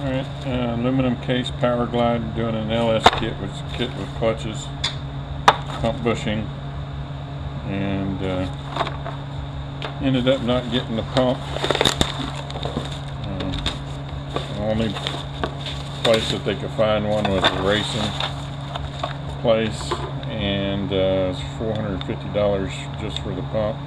Alright, aluminum case PowerGlide, doing an LS kit, which is a kit with clutches, pump bushing, and ended up not getting the pump. The only place that they could find one was a racing place, and it's $450 just for the pump.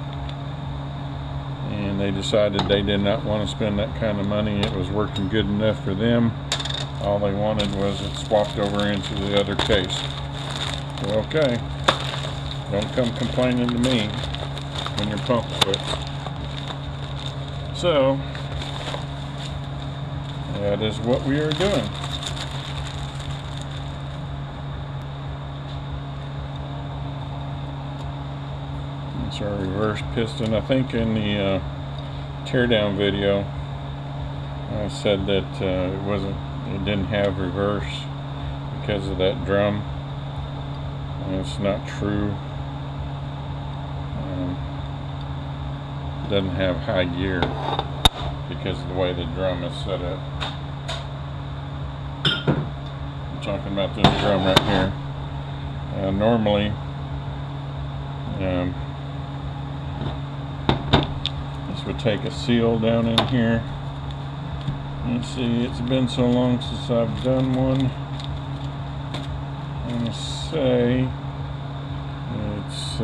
And they decided they did not want to spend that kind of money. It was working good enough for them. All they wanted was it swapped over into the other case. Well, okay, don't come complaining to me when your pump quits. So that is what we are doing. It's our reverse piston. I think in the teardown video I said that it didn't have reverse because of that drum. It's not true. It doesn't have high gear because of the way the drum is set up. I'm talking about this drum right here. Normally this would take a seal down in here. Let's see, it's been so long since I've done one. I'm going to say it's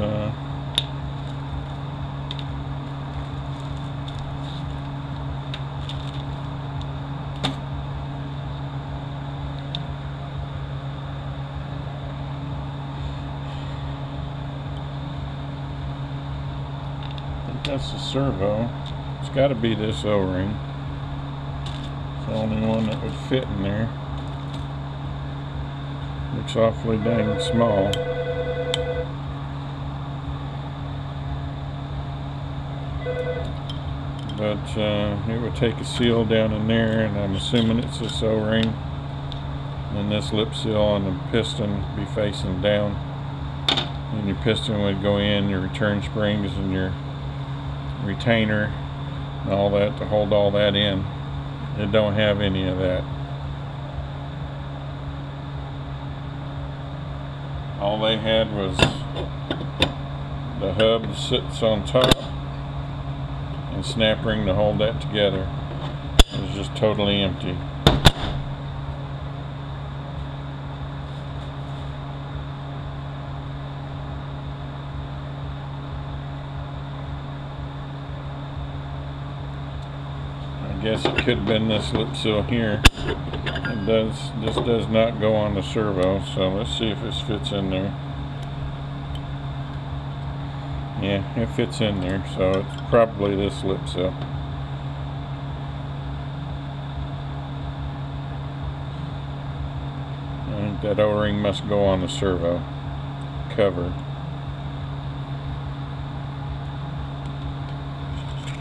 that's the servo. It's got to be this O-ring. It's the only one that would fit in there. Looks awfully dang small. But it would take a seal down in there, and I'm assuming it's this O-ring. And this lip seal on the piston be facing down. And your piston would go in, your return springs and your retainer and all that to hold all that in. It don't have any of that. All they had was the hub that sits on top and snap ring to hold that together. It was just totally empty. I guess it could have been this lip seal here. This does not go on the servo, so let's see if this fits in there. Yeah, it fits in there, so it's probably this lip seal. I think that O-ring must go on the servo cover.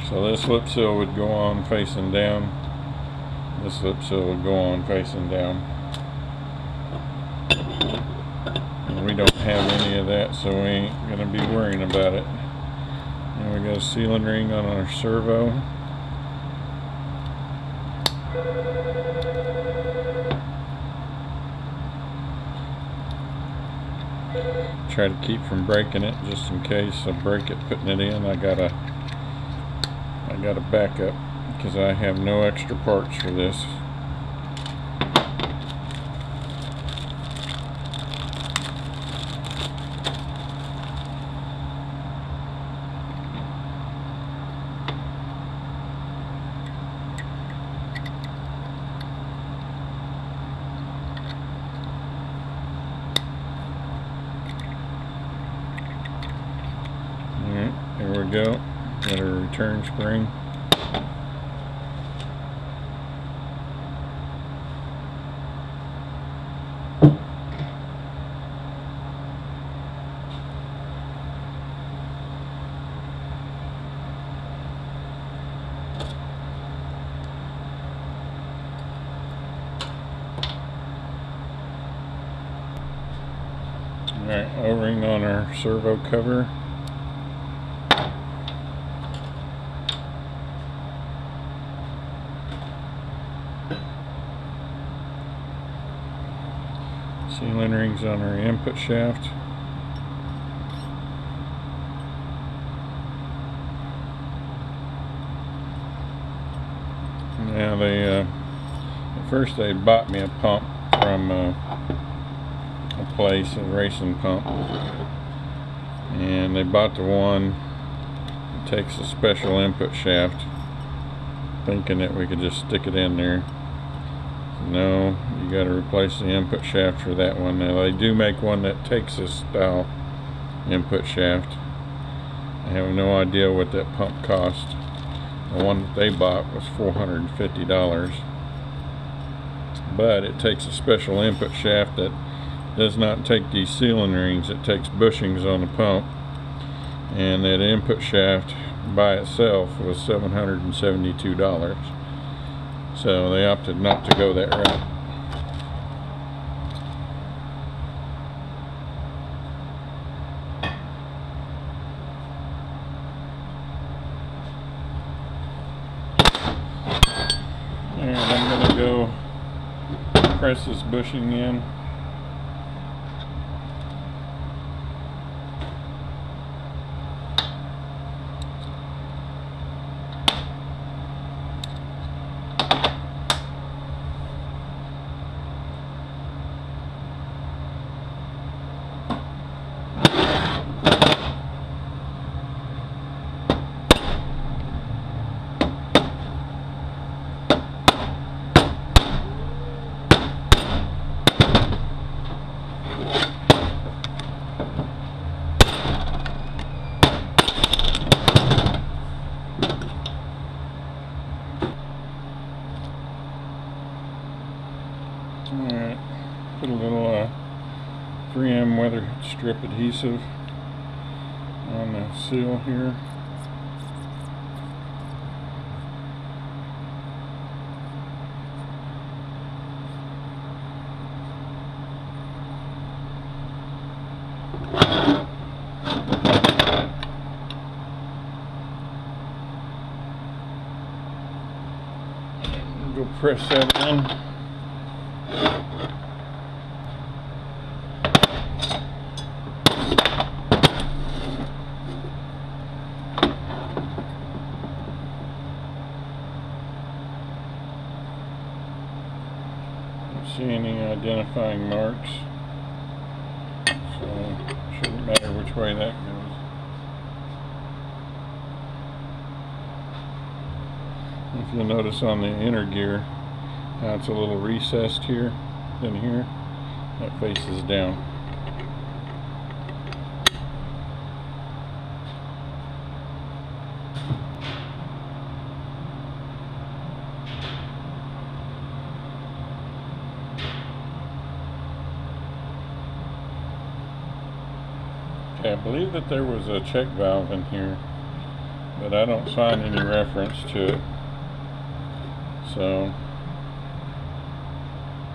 So this lip seal would go on facing down. This lip seal would go on facing down. And we don't have any of that, so we ain't going to be worrying about it. And we got a sealing ring on our servo. Try to keep from breaking it, just in case I break it putting it in. I got a backup because I have no extra parts for this. Alright, there we go. Got a return spring. Alright, O-ring on our servo cover. Sealing rings on our input shaft. Now at first they bought me a pump from a place, a racing pump, and they bought the one that takes a special input shaft, thinking that we could just stick it in there. No, you got to replace the input shaft for that one. Now they do make one that takes this style input shaft. I have no idea what that pump cost. The one that they bought was $450, but it takes a special input shaft that does not take these sealing rings. It takes bushings on the pump, and that input shaft by itself was $772. So they opted not to go that route. And I'm going to go press this bushing in. Alright, put a little 3M weather strip adhesive on the seal here. Go press that in. See any identifying marks, so shouldn't matter which way that goes. If you'll notice on the inner gear how it's a little recessed here than here, that faces down. I believe that there was a check valve in here, but I don't find any reference to it, so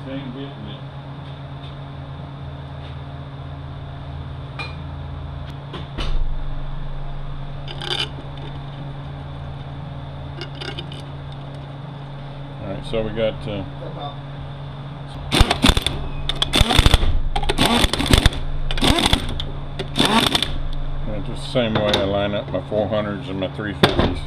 ain't getting it. Alright, so we got just the same way I line up my 400s and my 350s.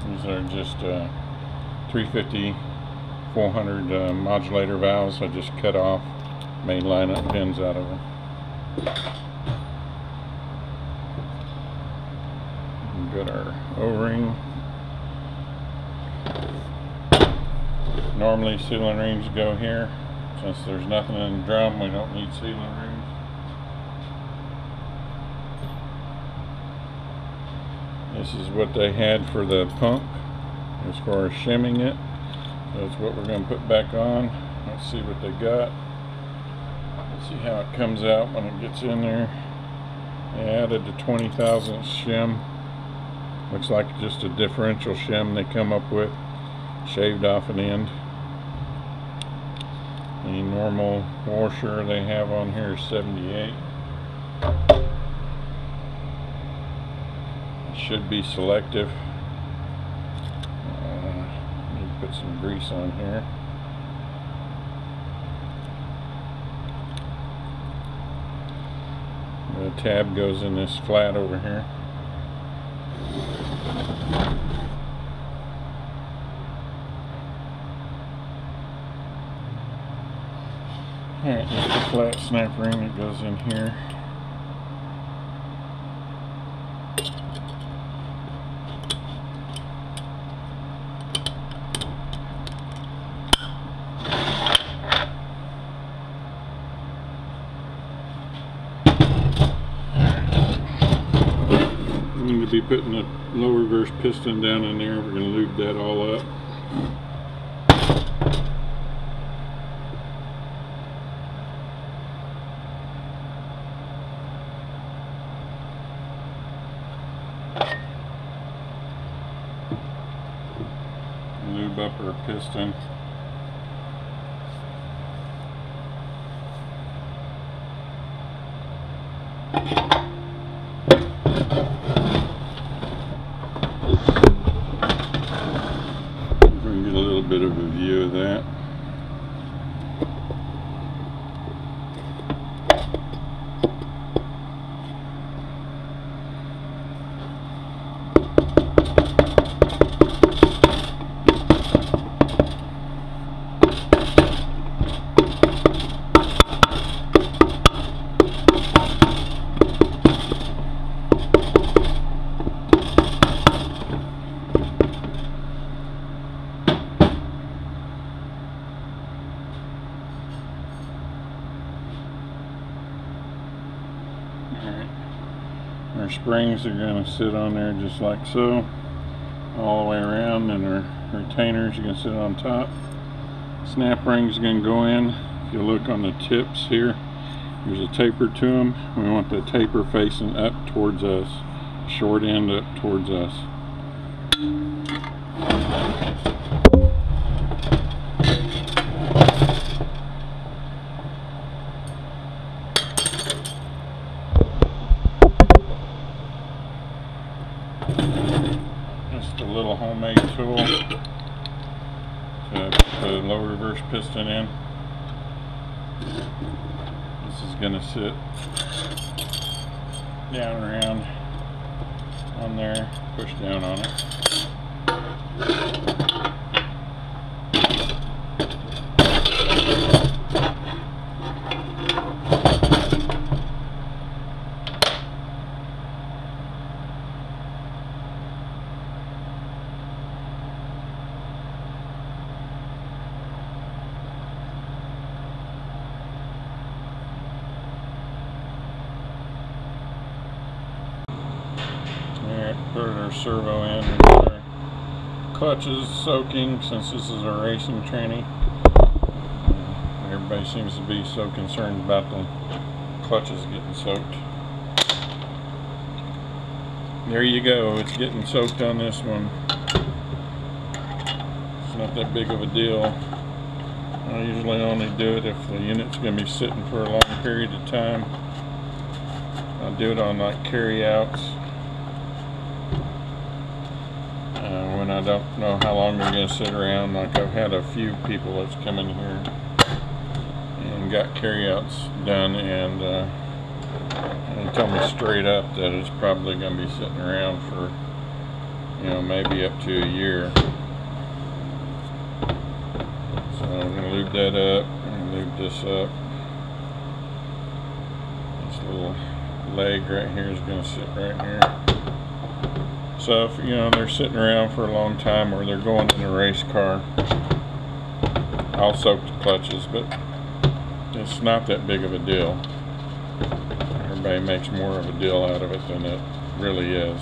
These are just 350 400 modulator valves. I just cut off, made line up pins out of them. Got our O-ring. Normally sealing rings go here. Since there's nothing in the drum, we don't need sealing rings. This is what they had for the pump as far as shimming it. So that's what we're going to put back on. Let's see what they got. Let's see how it comes out when it gets in there. They added the 20 thousandths shim. Looks like just a differential shim they come up with, shaved off an end. The normal washer they have on here is 78. It should be selective. Need to put some grease on here. The tab goes in this flat over here. Alright, just a flat snap ring that goes in here. I'm going to be putting the low reverse piston down in there. We're going to lube that all up. Lube up our piston. We're going to get a little bit of a view of that. Our springs are going to sit on there just like so, all the way around, and our retainers are going to sit on top. Snap rings are going to go in. If you look on the tips here, there's a taper to them. We want the taper facing up towards us, short end up towards us. Just a little homemade tool to put the low reverse piston in. This is going to sit down around on there, push down on it. Put our servo in, and our clutch is soaking since this is a racing tranny. Everybody seems to be so concerned about the clutches getting soaked. There you go, it's getting soaked on this one. It's not that big of a deal. I usually only do it if the unit's going to be sitting for a long period of time. I'll do it on like carry-outs. When I don't know how long they're going to sit around. Like I've had a few people that's come in here and got carryouts done, and they tell me straight up that it's probably going to be sitting around for, you know, maybe up to a year. So I'm going to lube that up and lube this up. This little leg right here is going to sit right here. So if, you know, they're sitting around for a long time, or they're going in a race car, I'll soak the clutches, but it's not that big of a deal. Everybody makes more of a deal out of it than it really is.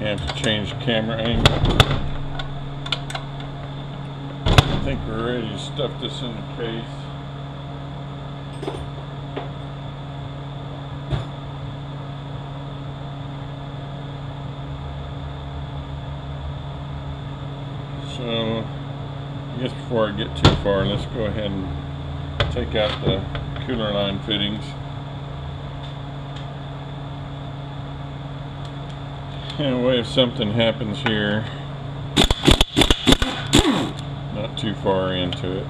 have to change the camera angle. I think we're ready to stuff this in the case. So I guess before I get too far, let's go ahead and take out the cooler line fittings. Anyway, if something happens here, not too far into it.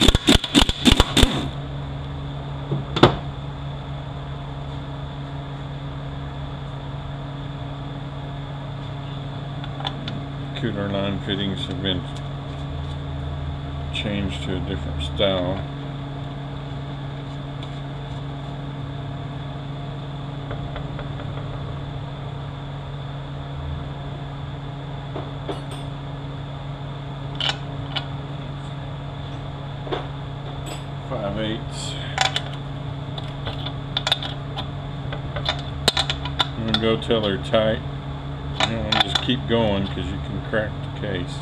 Cooler line fittings have been changed to a different style. I'm going to go till they're tight. You don't want to just keep going because you can crack the case.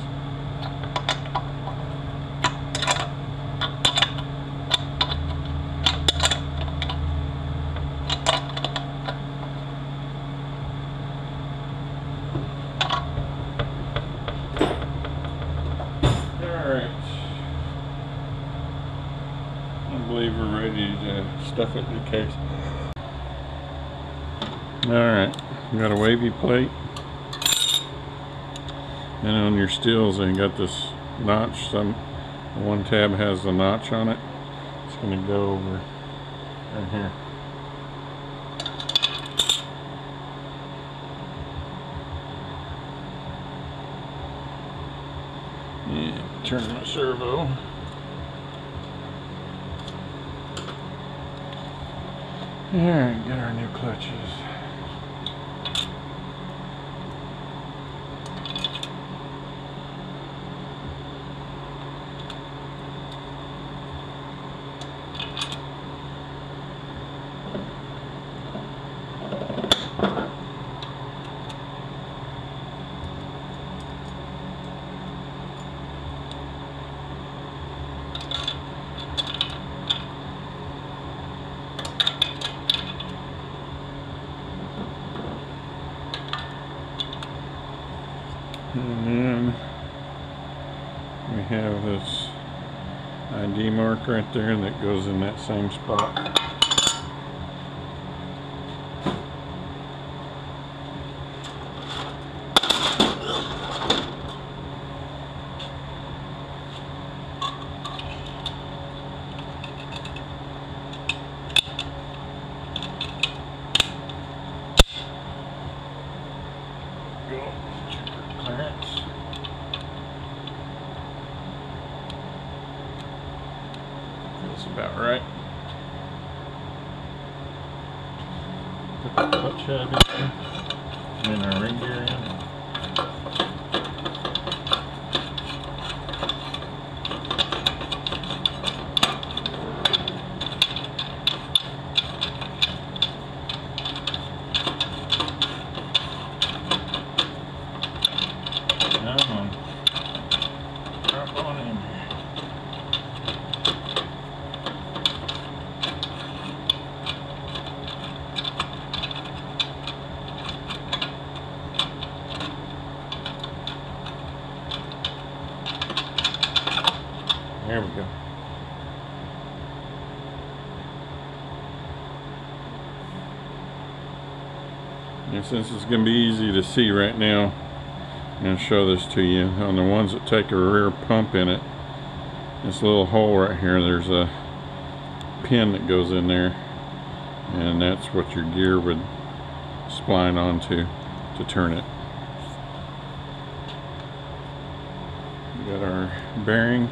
I believe we're ready to stuff it in the case. Alright, you got a wavy plate, and on your steels they got this notch. One tab has the notch on it. It's going to go over right here. Yeah, turn my servo. Alright, get our new clutches. And then we have this ID mark right there that goes in that same spot. That's about right. Put the clutch head in there, and then our ring gear in. There we go. And since it's going to be easy to see right now, I'm going to show this to you. On the ones that take a rear pump in it, this little hole right here, there's a pin that goes in there, and that's what your gear would spline onto to turn it. We got our bearing.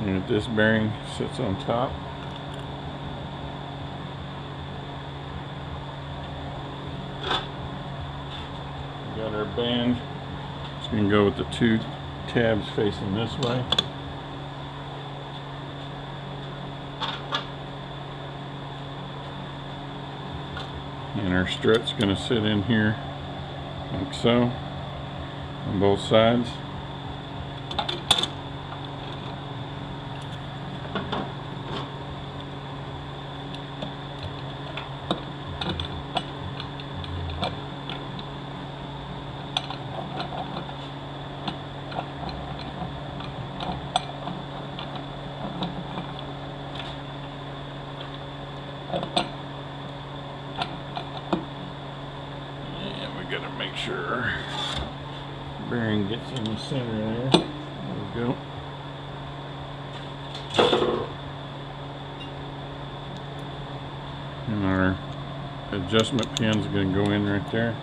And this bearing sits on top. We got our band. It's going to go with the two tabs facing this way. And our strut's going to sit in here like so on both sides. Gotta make sure bearing gets in the center there. There we go. And our adjustment pin's gonna go in right there.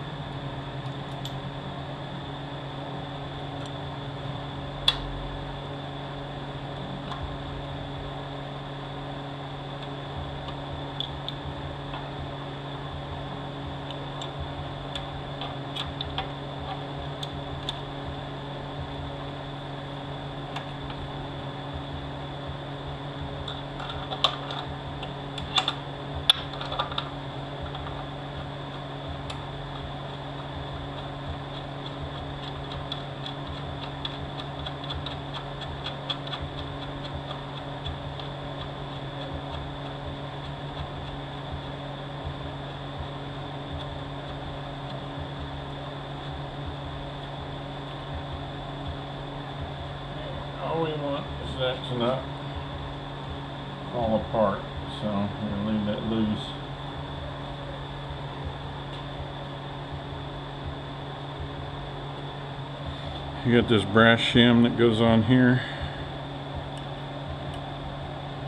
All we want is that to not fall apart, so we're going to leave that loose. You got this brass shim that goes on here.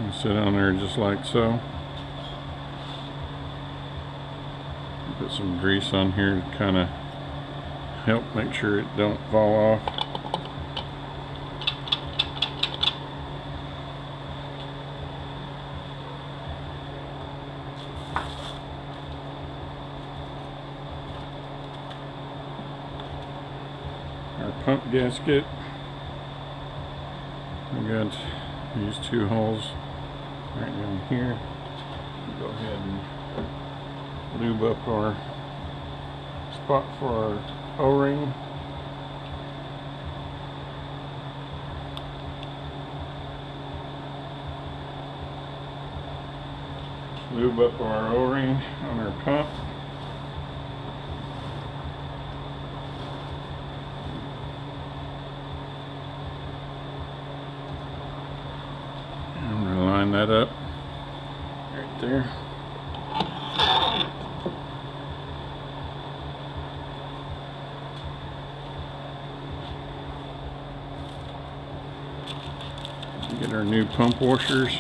You sit on there just like so. Put some grease on here to kind of help make sure it don't fall off. Our pump gasket, we got these two holes right down here. We'll go ahead and lube up our spot for our O-ring. Lube up our O-ring on our pump. Line that up right there. Get our new pump washers.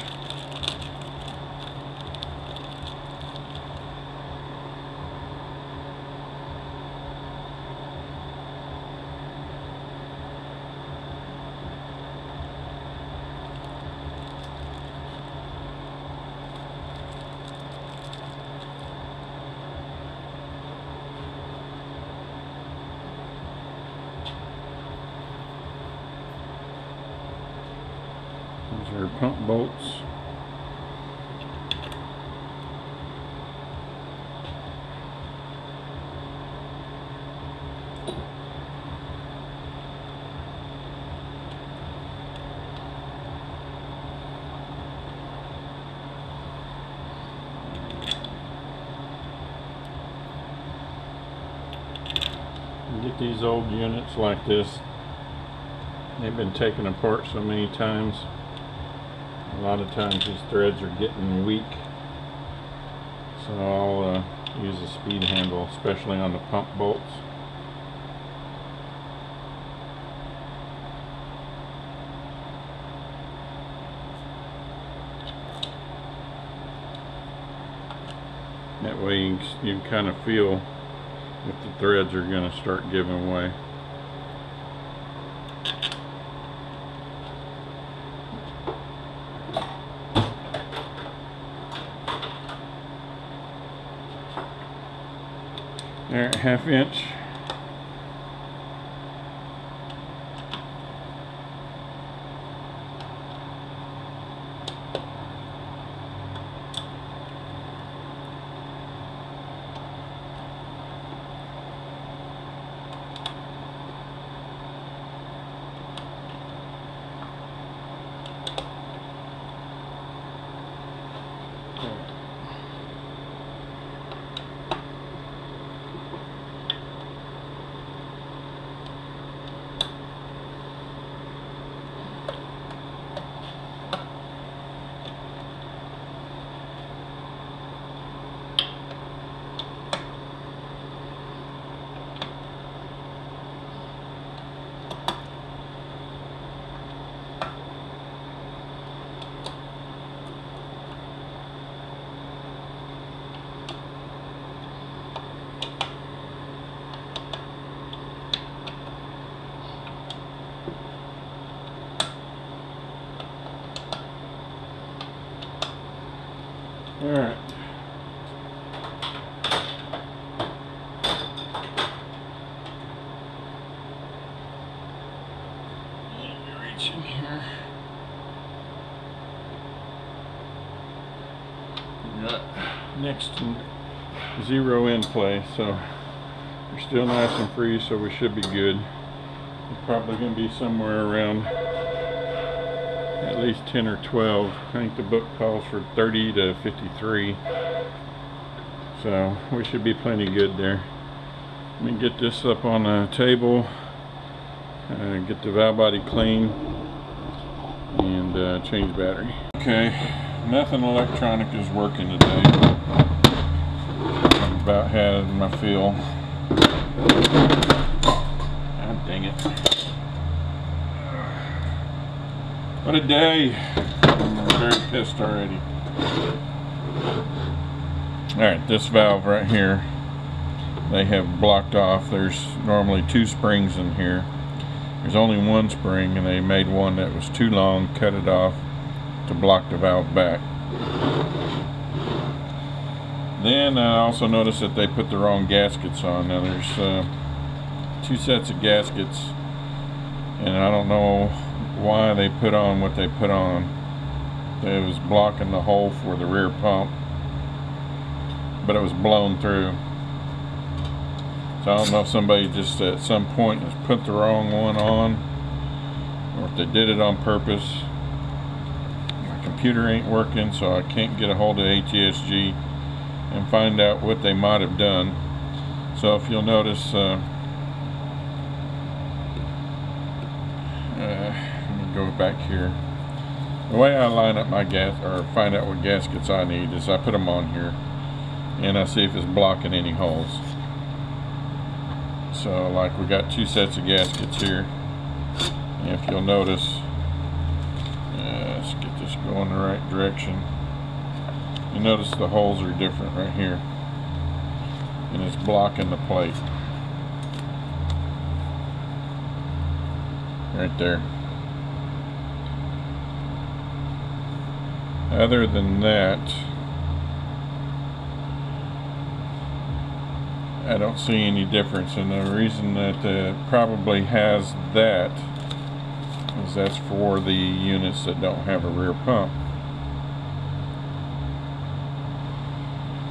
These are pump bolts. You get these old units like this, they've been taken apart so many times. A lot of times these threads are getting weak, so I'll use a speed handle, especially on the pump bolts. That way you can kind of feel if the threads are going to start giving way. There, 1/2 inch. All right. Let me reach in here. Got next to zero in play, so we're still nice and free, so we should be good. It's probably going to be somewhere around at least 10 or 12. I think the book calls for 30 to 53. So we should be plenty good there. Let me get this up on the table, get the valve body clean, and change battery. Okay, nothing electronic is working today. I've about had my fill. God dang it. What a day. I'm very pissed already. Alright, this valve right here, they have blocked off. There's normally 2 springs in here. There's only 1 spring, and they made one that was too long, cut it off to block the valve back. Then I also noticed that they put the wrong gaskets on. Now there's 2 sets of gaskets, and I don't know why they put on what they put on. It was blocking the hole for the rear pump, but it was blown through. So I don't know if somebody just at some point has put the wrong one on, or if they did it on purpose. My computer ain't working, so I can't get a hold of ATSG and find out what they might have done. So if you'll notice, let me go back here. The way I line up my gas, or find out what gaskets I need, is I put them on here and I see if it's blocking any holes. So like we got 2 sets of gaskets here, and if you'll notice, let's get this going the right direction. You notice the holes are different right here, and it's blocking the plate right there. Other than that, I don't see any difference, and the reason that it probably has that is that's for the units that don't have a rear pump.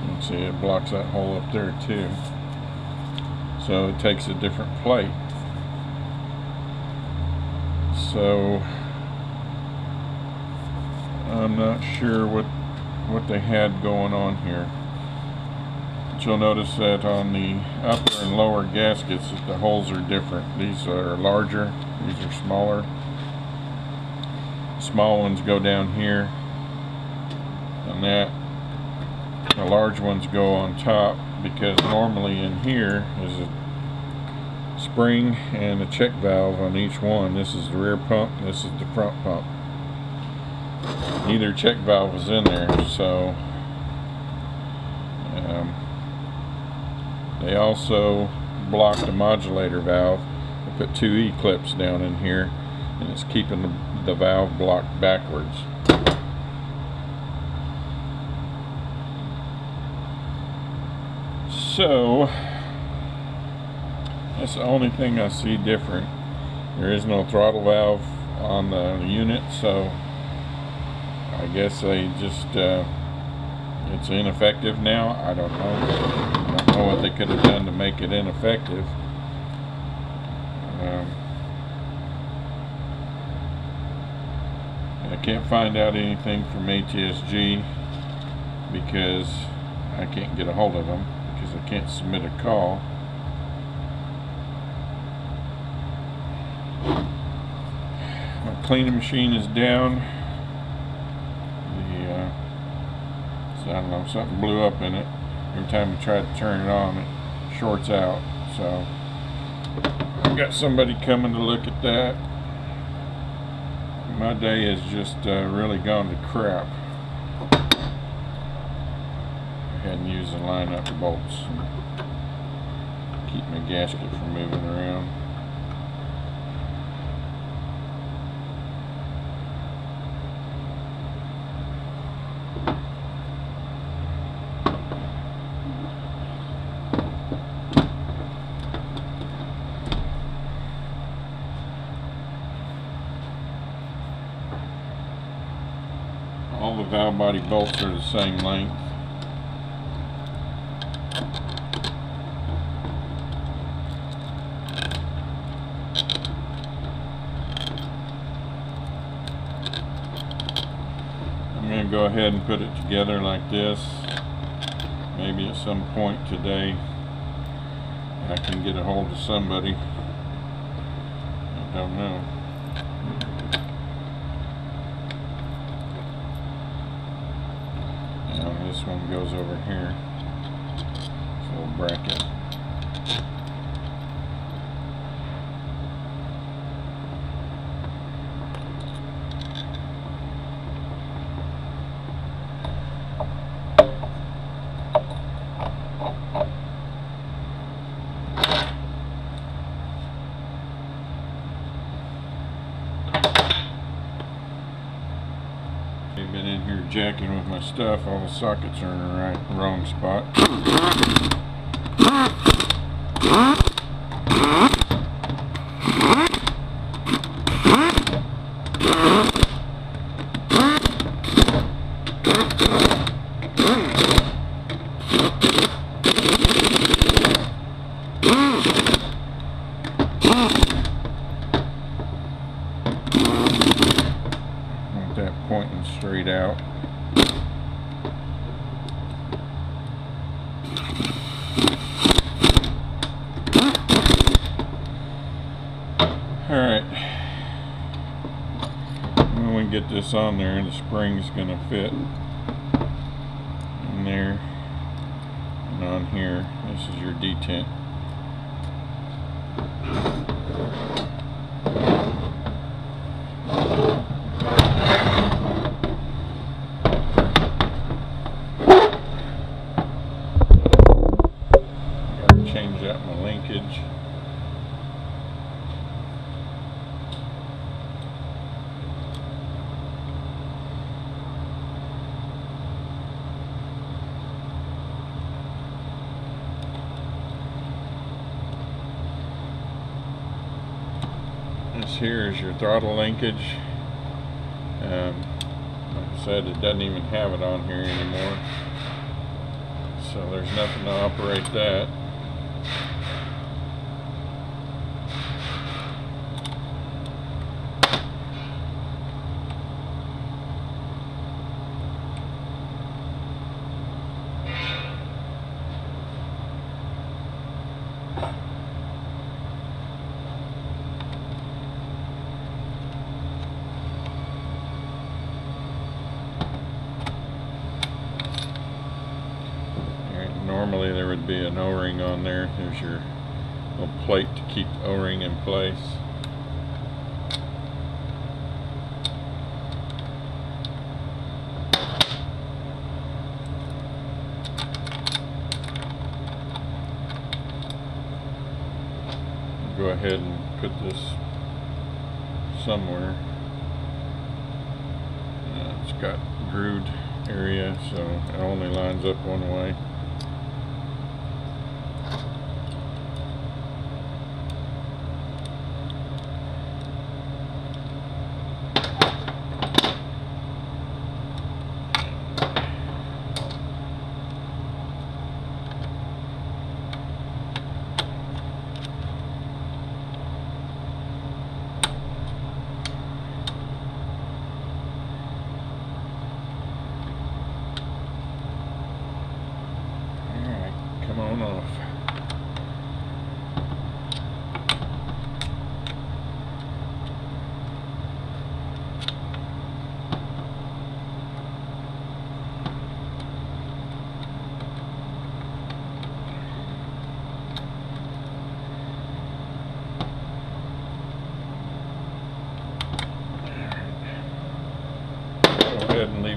You can see it blocks that hole up there too, so it takes a different plate. So I'm not sure what they had going on here. But you'll notice that on the upper and lower gaskets that the holes are different. These are larger, these are smaller. Small ones go down here, and that. The large ones go on top, because normally in here is a spring and a check valve on each one. This is the rear pump, this is the front pump. Neither check valve was in there, so they also blocked the modulator valve. They put 2 E-clips down in here, and it's keeping the valve blocked backwards. So That's the only thing I see different. There is no throttle valve on the unit, so I guess they just it's ineffective now. I don't know. I don't know what they could have done to make it ineffective. I can't find out anything from ATSG because I can't get a hold of them because I can't submit a call. My cleaning machine is down. So I don't know, something blew up in it. Every time I try to turn it on, it shorts out. So I've got somebody coming to look at that. My day has just really gone to crap. I hadn't used the line up bolts. Keep my gasket from moving around. All the valve body bolts are the same length. I'm going to go ahead and put it together like this. Maybe at some point today I can get a hold of somebody. I don't know. This one goes over here. This little bracket. I've been in here jacking with my stuff. All the sockets are in the wrong spot. Want that pointing straight out. Alright, when we get this on there, the spring's going to fit in there and on here. This is your detent. Got to change out my linkage. This here is your throttle linkage. Like I said, it doesn't even have it on here anymore, so there's nothing to operate that. Normally there would be an O-ring on there. There's your little plate to keep the O-ring in place. Go ahead and put this somewhere. It's got grooved area, so it only lines up one way.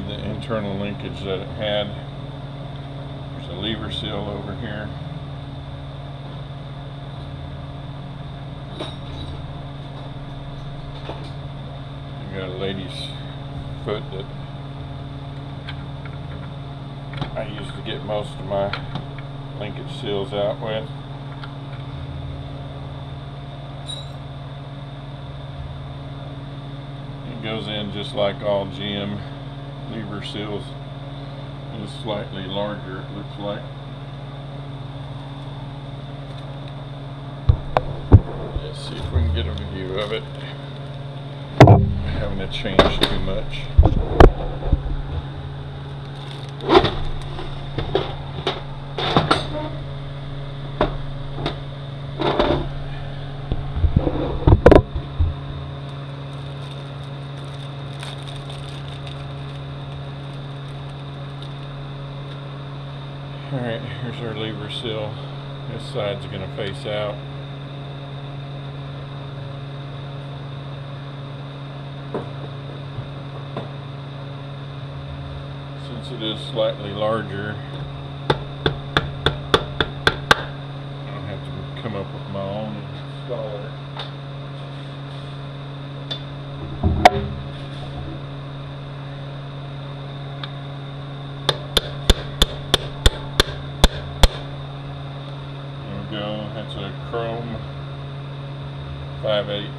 retrieve the internal linkage that it had. There's a lever seal over here. I got a lady's foot that I used to get most of my linkage seals out with. It goes in just like all GM lever seals. It's slightly larger, it looks like. Let's see if we can get a view of it. Having to change too much. Alright, here's our lever seal. This side's going to face out. Since it is slightly larger, I'll have to come up with my own installer. Go. That's a chrome 5/8.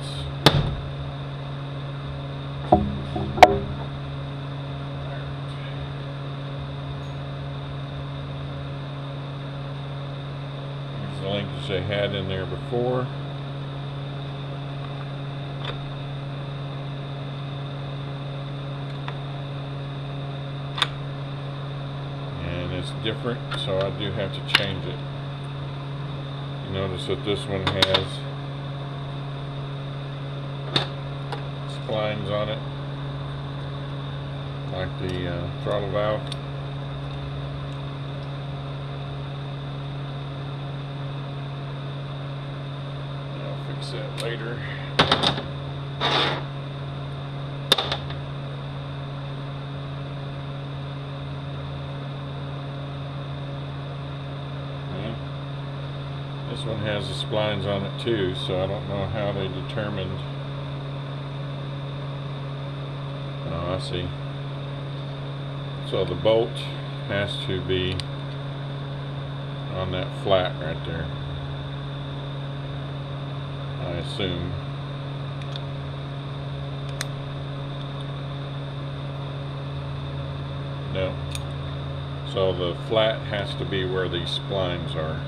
Here's the linkage they had in there before. And it's different, so I do have to change it. Notice that this one has splines on it, like the throttle valve. I'll fix that later. This one has the splines on it too, so I don't know how they determined. Oh, I see. So the bolt has to be on that flat right there, I assume. No. So the flat has to be where these splines are.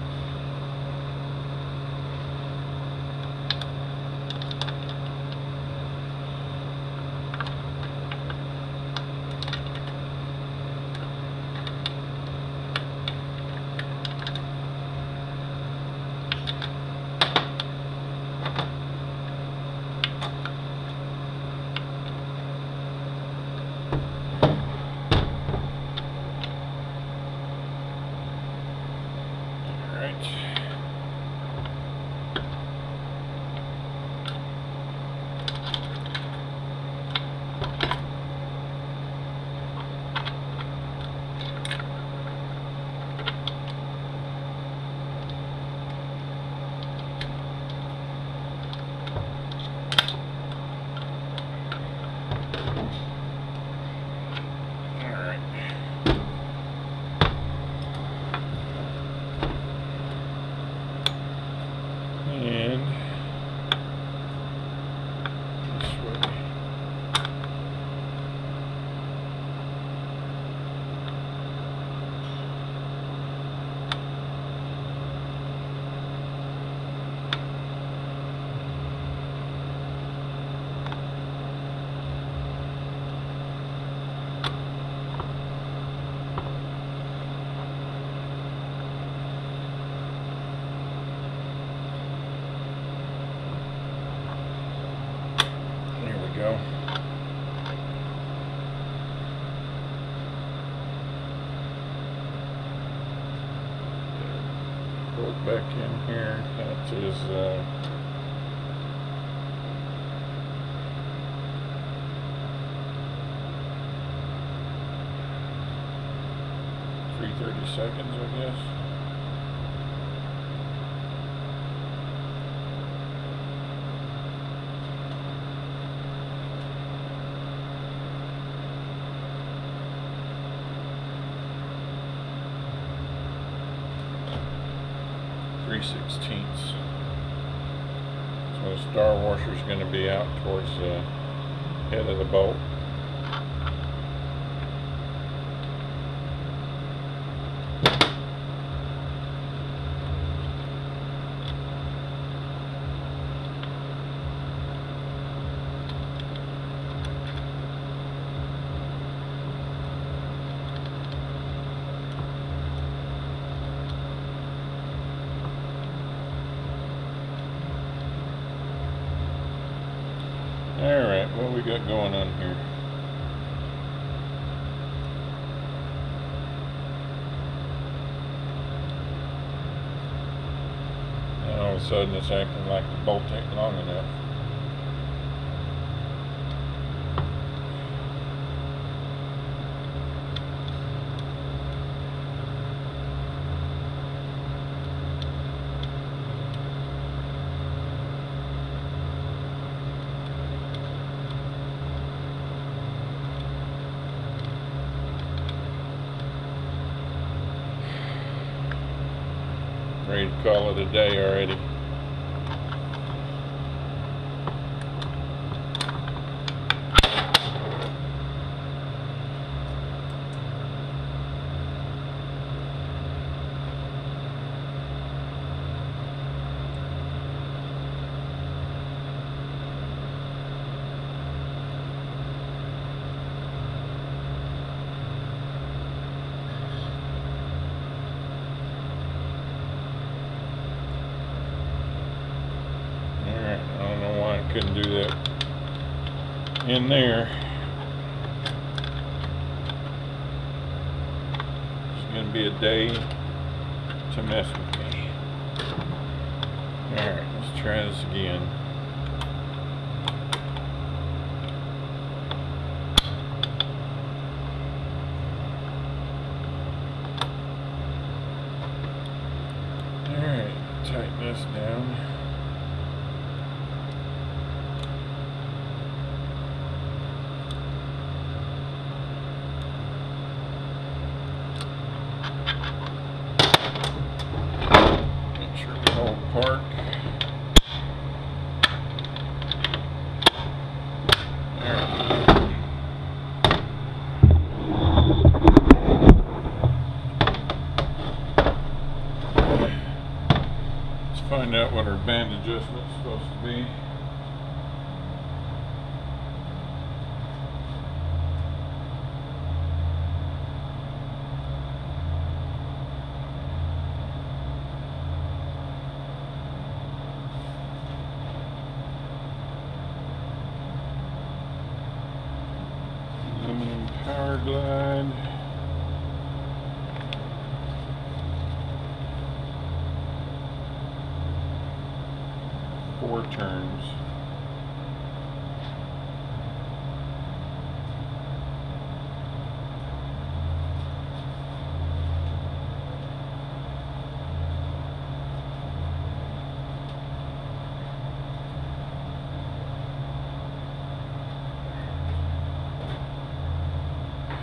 Go. Bolt back in here. That is 30 seconds, I guess. .3/16. So the star washer is going to be out towards the head of the bolt. Alright, what we got going on here? And all of a sudden it's acting like the bolt ain't long enough. Ready to call it a day already. Couldn't do that in there. It's going to be a day to mess with me. Alright, let's try this again. Alright, tighten this down. Park. There. Let's find out what our band adjustment is supposed to be. PowerGlide. Four turns.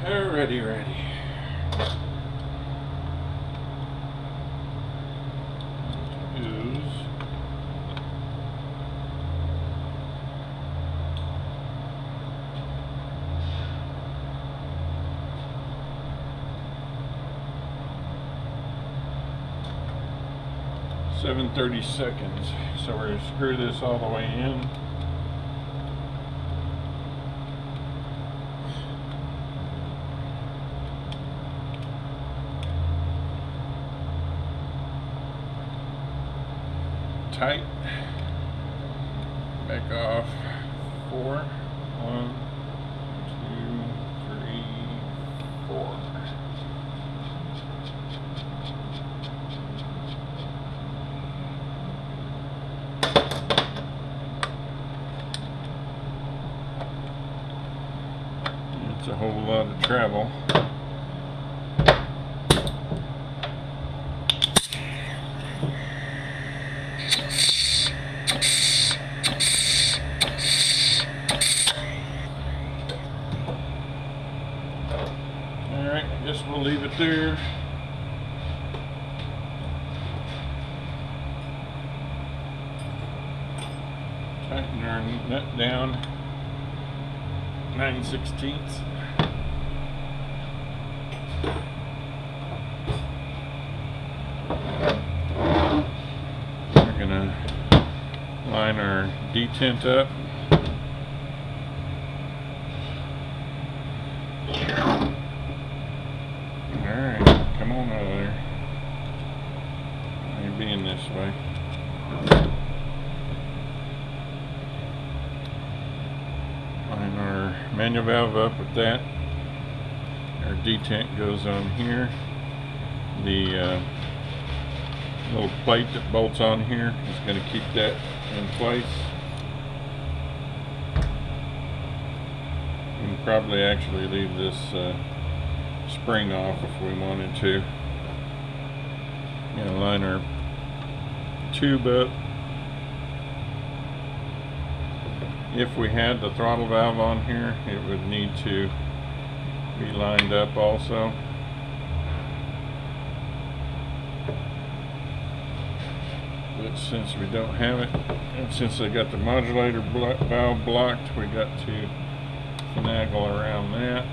Ready. Use. .30 seconds. So we're going to screw this all the way in. Tight. Back off. 4. 1, 2, 3, 4. It's a whole lot of travel. it there. Tighten our nut down 9/16. We're gonna line our detent up. Alright, come on out of there. You're being this way. Line our manual valve up with that. Our detent goes on here. The little plate that bolts on here is going to keep that in place. We can probably actually leave this spring off if we wanted to. Gonna line our tube up. If we had the throttle valve on here, it would need to be lined up also. But since we don't have it, and since I got the modulator valve blocked, we got to finagle around that.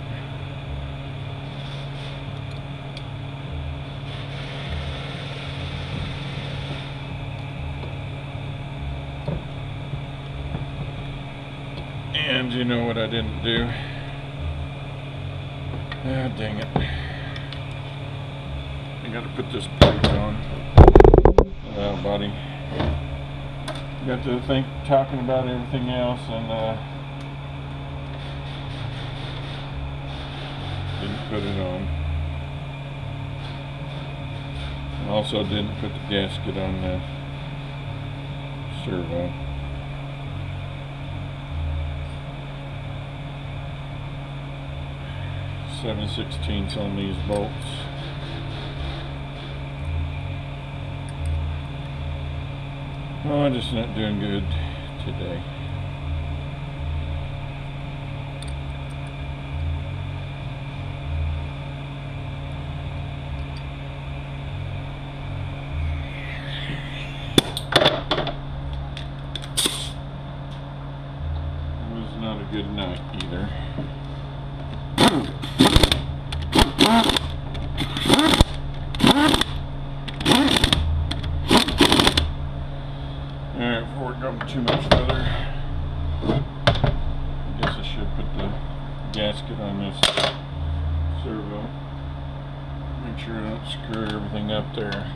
And you know what I didn't do? Ah, dang it. I gotta put this plate on. Body. Got to think, talking about everything else, and didn't put it on. Also didn't put the gasket on the servo. .7/16 on these bolts. Oh, I'm just not doing good today. It was not a good night either. Alright, before we go too much further, I guess I should put the gasket on this servo. Make sure I don't screw everything up there.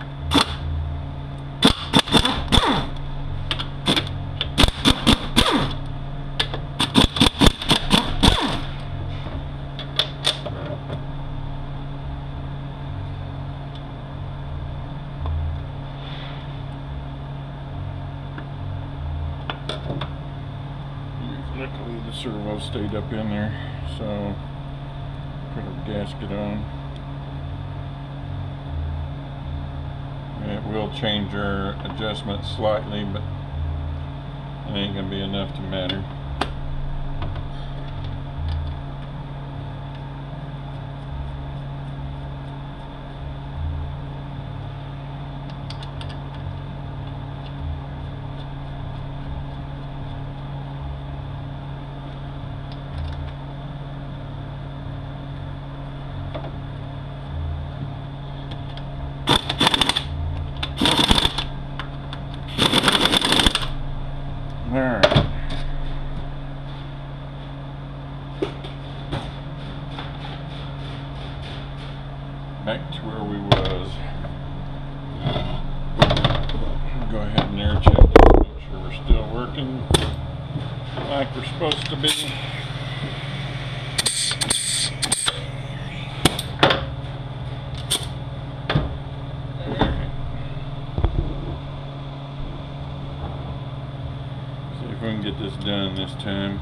Luckily the servo stayed up in there, so put our gasket on. And it will change our adjustment slightly, but it ain't gonna be enough to matter. Alright. Back to where we was. Go ahead and air check this, make sure we're still working like we're supposed to be. See if we can get this done this time.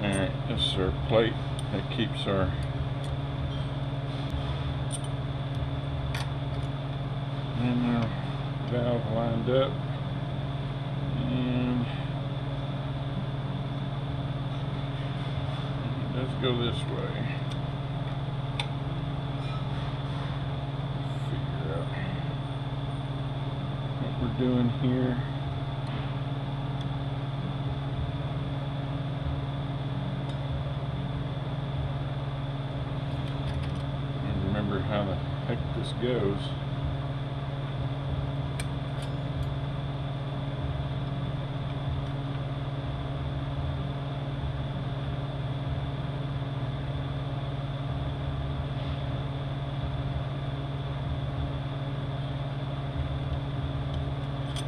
Alright, this is our plate that keeps our valve lined up, and let's go this way. Figure out what we're doing here. And remember how the heck this goes.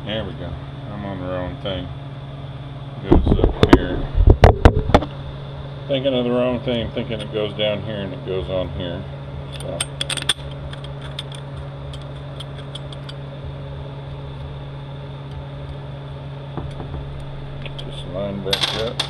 There we go. I'm on the wrong thing. Goes up here. Thinking of the wrong thing, thinking it goes down here and it goes on here. So just line back up.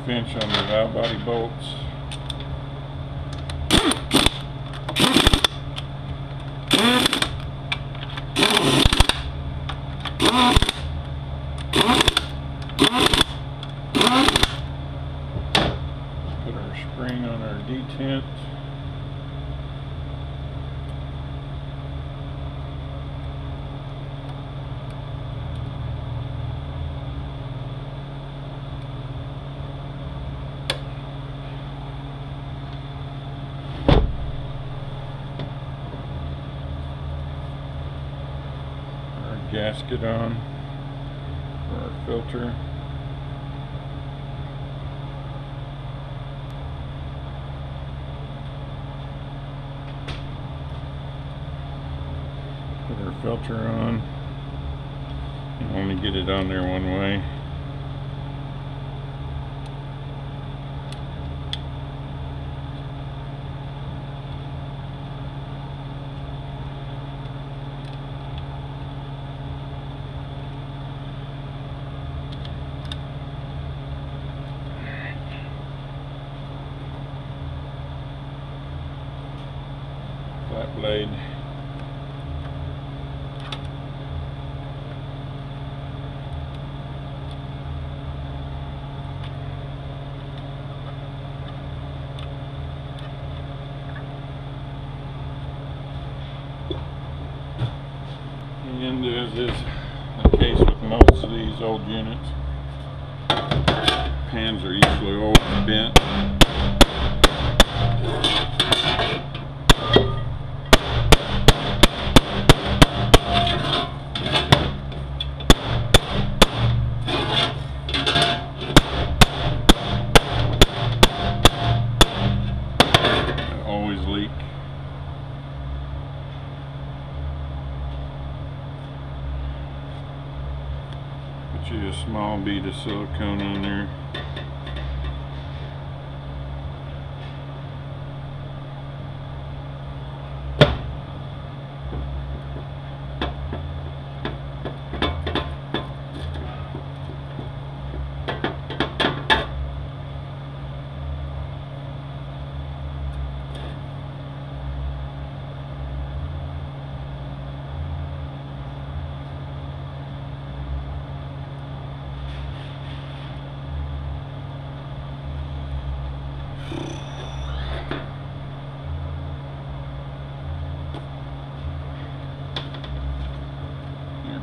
Inch on the valve body bolts. Put our spring on our detent. Gasket on for our filter. Put our filter on, and only get it on there one way. Flat blade. And as is the case with most of these old units, pans are usually old and bent. Leak. Put you a small bead of silicone on there.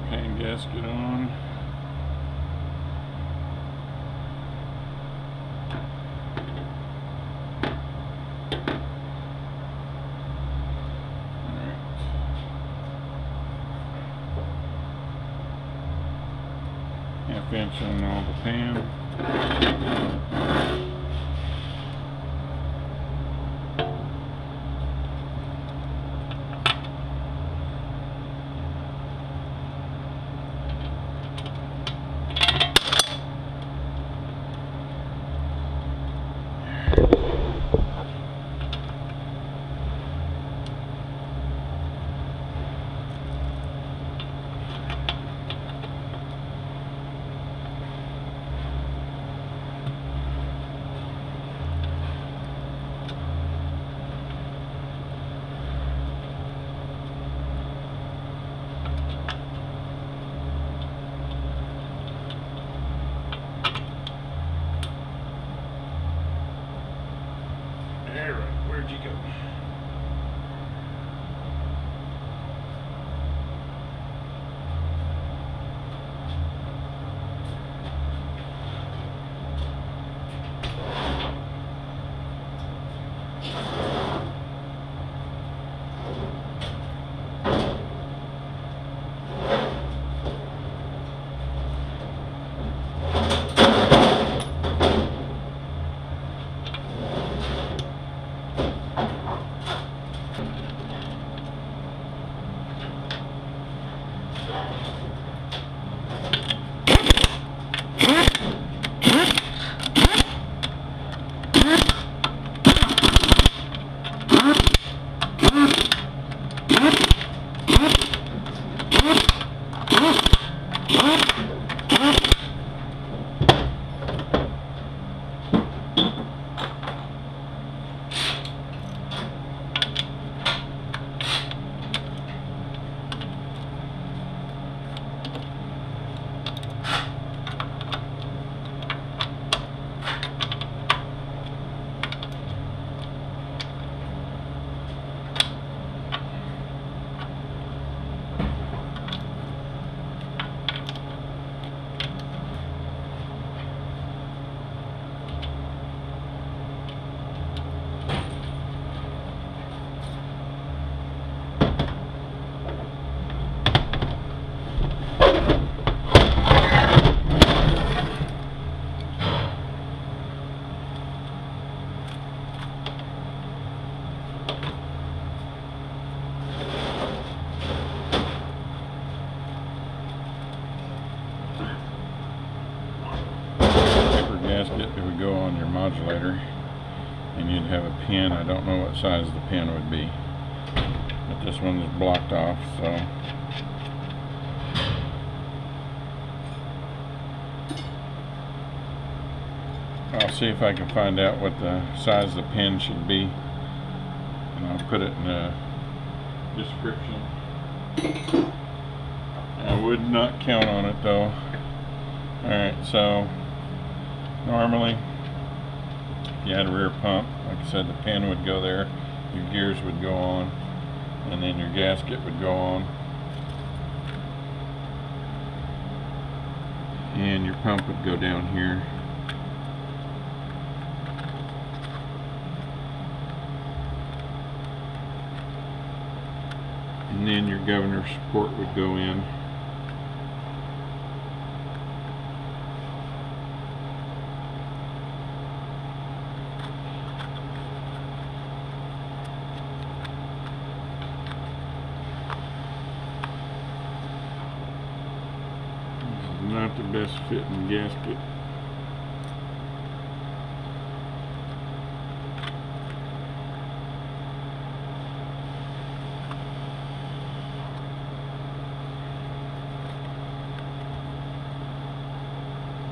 Pan gasket on. Half inch on all the pan. Where'd you go? Gasket, it would go on your modulator and you'd have a pin. I don't know what size the pin would be, but this one is blocked off, so I'll see if I can find out what the size of the pin should be, and I'll put it in the description. I would not count on it though. Alright, so normally, if you had a rear pump, like I said, the pin would go there, your gears would go on, and then your gasket would go on, and your pump would go down here. And then your governor support would go in. Not the best fitting gasket.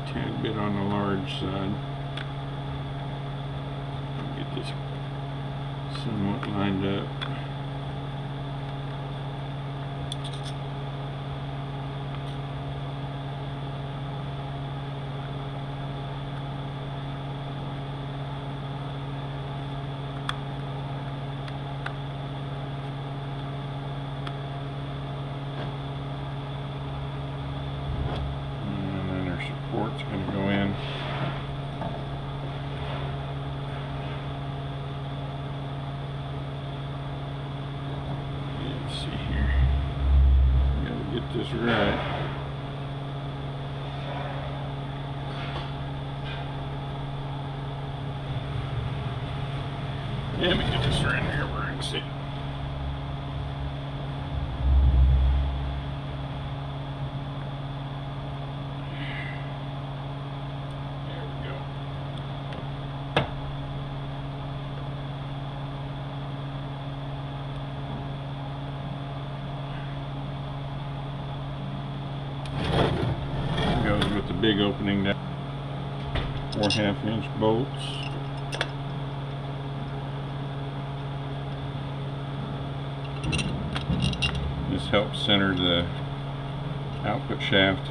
Tad bit on the large side. I'll get this somewhat lined up. this right. Let me get this right here where I can see. There we go. Goes with the big opening down. 4.5 inch bolts. This helps center the output shaft.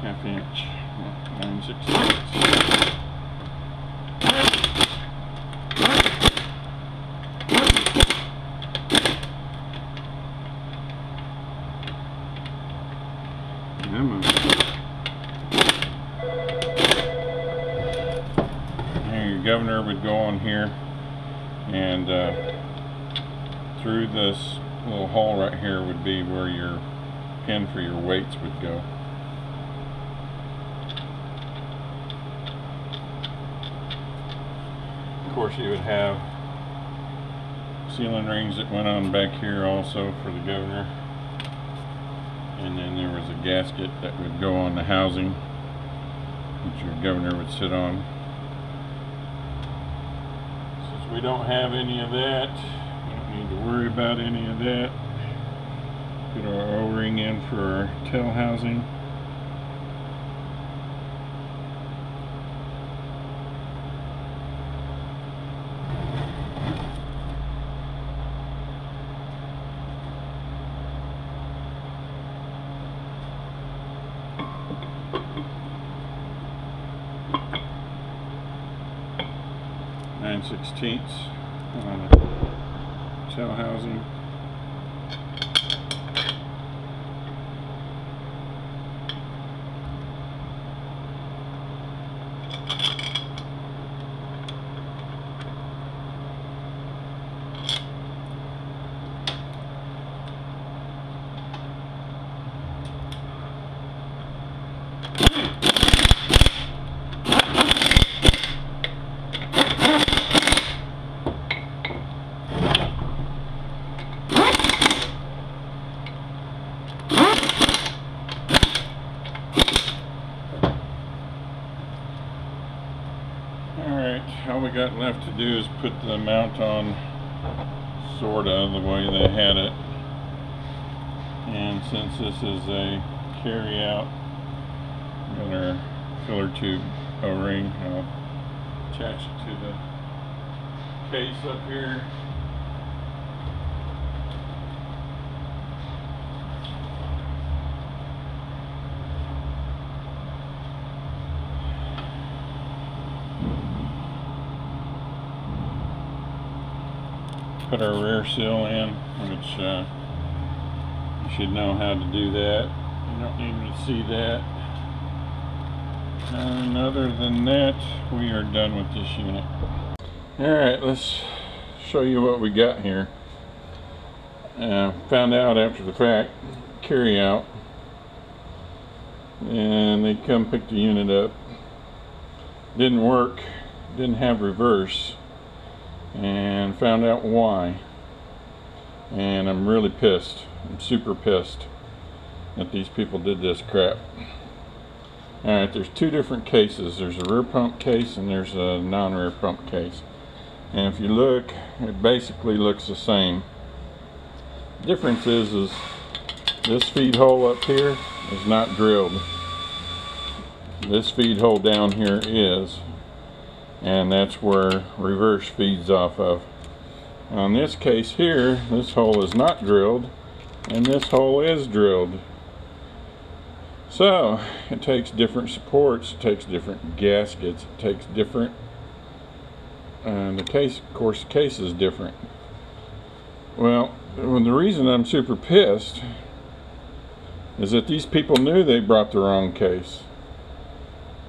Half inch, 9/16. And your governor would go on here, and through this little hole right here would be where your pin for your weights would go. Of course, you would have sealing rings that went on back here also for the governor. And then there was a gasket that would go on the housing that your governor would sit on. Since we don't have any of that, we don't need to worry about any of that. Put our O-ring in for our tail housing. Nine 9/16 on the tail housing. All we got left to do is put the mount on sorta the way they had it, and since this is a carry out, got our filler tube O-ring. I'll attach it to the case up here. Put our rear seal in, which you should know how to do that. You don't need to see that. And other than that, we are done with this unit. Alright, let's show you what we got here. Found out after the fact, carry out, and they come pick the unit up. Didn't work, didn't have reverse, and found out why, and I'm really pissed. I'm super pissed that these people did this crap. Alright, there's two different cases. There's a rear pump case and there's a non-rear pump case, and if you look, it basically looks the same. The difference is this feed hole up here is not drilled. This feed hole down here is, and that's where reverse feeds off of. On this case here, this hole is not drilled and this hole is drilled. So it takes different supports, it takes different gaskets, it takes different, and the case, of course, the case is different. Well, the reason I'm super pissed is that these people knew they brought the wrong case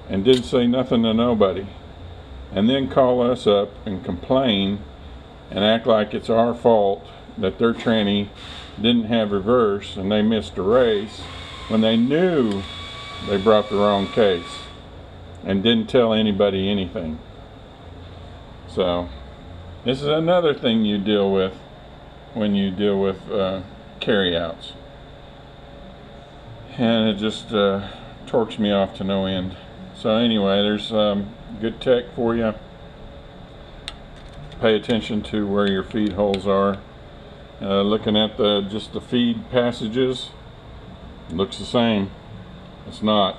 and didn't say nothing to nobody, and then call us up and complain and act like it's our fault that their tranny didn't have reverse and they missed a race when they knew they brought the wrong case and didn't tell anybody anything. So this is another thing you deal with when you deal with carryouts, and it just torques me off to no end. So anyway, there's good tech for you. Pay attention to where your feed holes are. Looking at just the feed passages, looks the same. It's not.